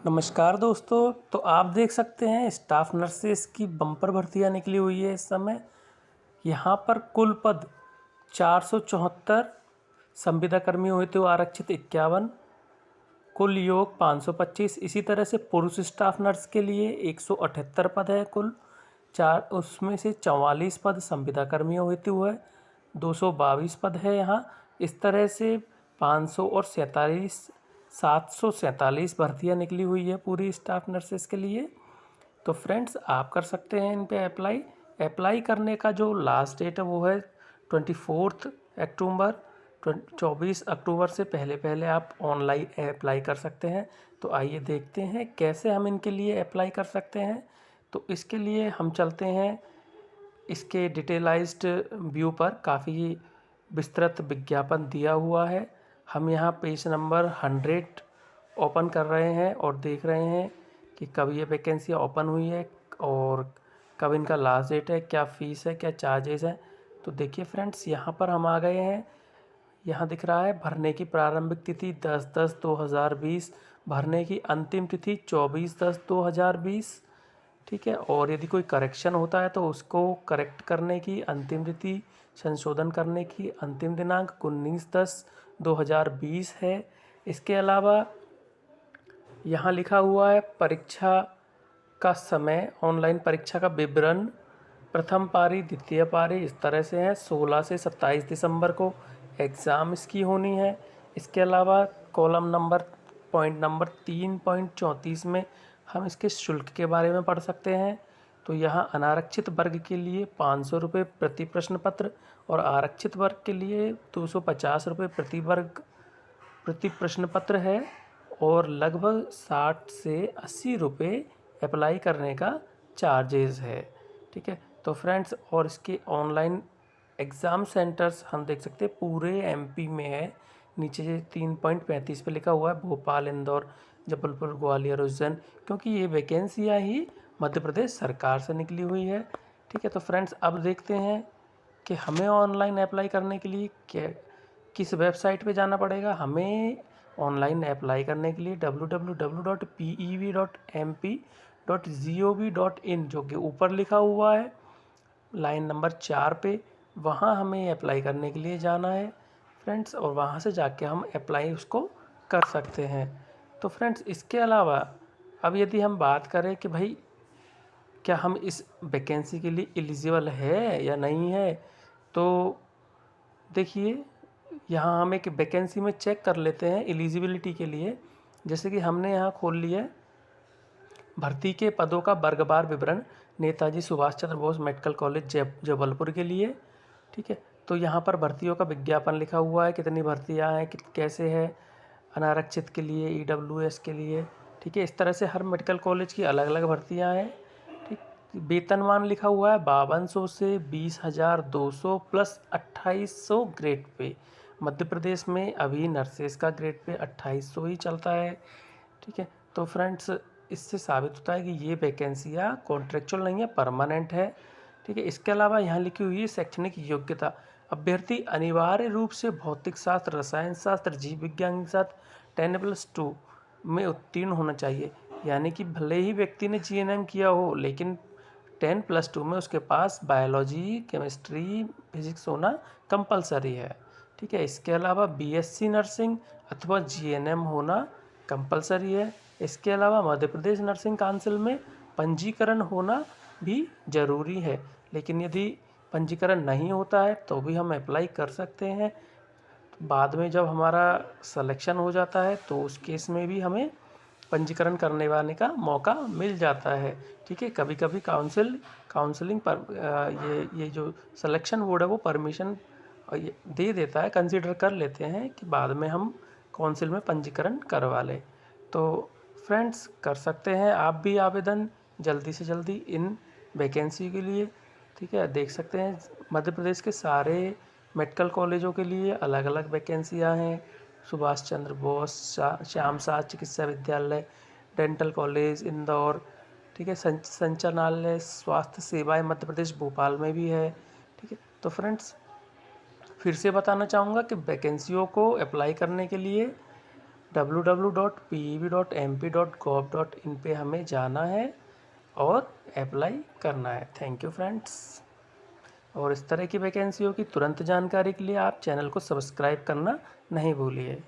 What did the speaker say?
नमस्कार दोस्तों। तो आप देख सकते हैं स्टाफ नर्सेस की बम्पर भर्तियां निकली हुई है इस समय। यहाँ पर कुल पद 474, संविदा कर्मी हुए थे आरक्षित 51, कुल योग 525। इसी तरह से पुरुष स्टाफ नर्स के लिए 178 पद है कुल चार, उसमें से 44 पद संविदा कर्मियों हेतु हुए 222 पद है यहाँ। इस तरह से 500 और 747 भर्तियाँ निकली हुई है पूरी स्टाफ नर्सेस के लिए। तो फ्रेंड्स आप कर सकते हैं इन पे अप्लाई करने का जो लास्ट डेट है वो है 24 अक्टूबर। 24 अक्टूबर से पहले पहले आप ऑनलाइन अप्लाई कर सकते हैं। तो आइए देखते हैं कैसे हम इनके लिए अप्लाई कर सकते हैं। तो इसके लिए हम चलते हैं इसके डिटेलाइज्ड व्यू पर। काफ़ी विस्तृत विज्ञापन दिया हुआ है। हम यहाँ पेज नंबर 100 ओपन कर रहे हैं और देख रहे हैं कि कब ये वैकेंसी ओपन हुई है और कब इनका लास्ट डेट है, क्या फ़ीस है, क्या चार्जेस हैं। तो देखिए फ्रेंड्स, यहाँ पर हम आ गए हैं। यहाँ दिख रहा है भरने की प्रारंभिक तिथि 10/10/2020, भरने की अंतिम तिथि 24/10/2020। ठीक है, और यदि कोई करेक्शन होता है तो उसको करेक्ट करने की अंतिम तिथि, संशोधन करने की अंतिम दिनांक 19/10/2020 है। इसके अलावा यहाँ लिखा हुआ है परीक्षा का समय, ऑनलाइन परीक्षा का विवरण, प्रथम पारी द्वितीय पारी इस तरह से है। 16 से 27 दिसंबर को एग्ज़ाम इसकी होनी है। इसके अलावा कॉलम नंबर पॉइंट नंबर 3.34 में हम इसके शुल्क के बारे में पढ़ सकते हैं। तो यहाँ अनारक्षित वर्ग के लिए 500 रुपये प्रति प्रश्न पत्र और आरक्षित वर्ग के लिए 250 रुपये प्रति प्रश्न पत्र है और लगभग 60 से 80 रुपये अप्लाई करने का चार्जेस है। ठीक है, तो फ्रेंड्स, और इसके ऑनलाइन एग्ज़ाम सेंटर्स हम देख सकते हैं पूरे एमपी में है। नीचे से 3.35 पे लिखा हुआ है भोपाल, इंदौर, जबलपुर, ग्वालियर, उज्जैन, क्योंकि ये वैकेंसियाँ ही मध्य प्रदेश सरकार से निकली हुई है। ठीक है, तो फ्रेंड्स अब देखते हैं कि हमें ऑनलाइन अप्लाई करने के लिए किस वेबसाइट पे जाना पड़ेगा। हमें ऑनलाइन अप्लाई करने के लिए www.pev.mp.gov.in जो कि ऊपर लिखा हुआ है लाइन नंबर 4 पे, वहाँ हमें अप्लाई करने के लिए जाना है फ्रेंड्स, और वहाँ से जाके हम अप्लाई उसको कर सकते हैं। तो फ्रेंड्स, इसके अलावा अब यदि हम बात करें कि भाई क्या हम इस वैकेंसी के लिए एलिजिबल है या नहीं है, तो देखिए यहाँ हम एक वैकेंसी में चेक कर लेते हैं एलिजिबिलिटी के लिए। जैसे कि हमने यहाँ खोल लिया है भर्ती के पदों का वर्गवार विवरण, नेताजी सुभाष चंद्र बोस मेडिकल कॉलेज जबलपुर के लिए। ठीक है, तो यहाँ पर भर्तियों का विज्ञापन लिखा हुआ है, कितनी भर्तियाँ हैं, कैसे है, अनारक्षित के लिए, ईडब्ल्यूएस के लिए। ठीक है, इस तरह से हर मेडिकल कॉलेज की अलग अलग भर्तियाँ हैं। ठीक, वेतनमान लिखा हुआ है 5200 से 20,200 plus 2800 grade pay. Madhya Pradesh में अभी नर्सेस का ग्रेड पे 2800 ही चलता है। ठीक है, तो फ्रेंड्स, इससे साबित होता है कि ये वैकेंसियाँ कॉन्ट्रेक्चुअल नहीं है, परमानेंट है। ठीक है, इसके अलावा यहाँ लिखी हुई है शैक्षणिक योग्यता। अभ्यर्थी अनिवार्य रूप से भौतिक शास्त्र, रसायन शास्त्र, जीव विज्ञान के साथ 10+2 में उत्तीर्ण होना चाहिए। यानी कि भले ही व्यक्ति ने जीएनएम किया हो, लेकिन 10+2 में उसके पास बायोलॉजी, केमिस्ट्री, फिजिक्स होना कंपलसरी है। ठीक है, इसके अलावा बीएससी नर्सिंग अथवा जीएनएम होना कंपलसरी है। इसके अलावा मध्य प्रदेश नर्सिंग काउंसिल में पंजीकरण होना भी ज़रूरी है, लेकिन यदि पंजीकरण नहीं होता है तो भी हम अप्लाई कर सकते हैं। बाद में जब हमारा सिलेक्शन हो जाता है तो उस केस में भी हमें पंजीकरण करने वाले का मौका मिल जाता है। ठीक है, कभी कभी काउंसलिंग पर ये जो सिलेक्शन बोर्ड है वो परमिशन दे देता है, कंसिडर कर लेते हैं कि बाद में हम काउंसिल में पंजीकरण करवा लें। तो फ्रेंड्स, कर सकते हैं आप भी आवेदन जल्दी से जल्दी इन वैकेंसी के लिए। ठीक है, देख सकते हैं मध्य प्रदेश के सारे मेडिकल कॉलेजों के लिए अलग अलग वैकेंसियाँ हैं। सुभाष चंद्र बोस, श्याम साज चिकित्सा विद्यालय, डेंटल कॉलेज इंदौर। ठीक है, संचालनालय स्वास्थ्य सेवाएं मध्य प्रदेश भोपाल में भी है। ठीक है, तो फ्रेंड्स, फिर से बताना चाहूँगा कि वैकेंसियों को अप्लाई करने के लिए www.peb.mp.gov.in पे हमें जाना है और अप्लाई करना है। Thank you friends. और इस तरह की वैकेंसियों की तुरंत जानकारी के लिए आप चैनल को सब्सक्राइब करना नहीं भूलिए।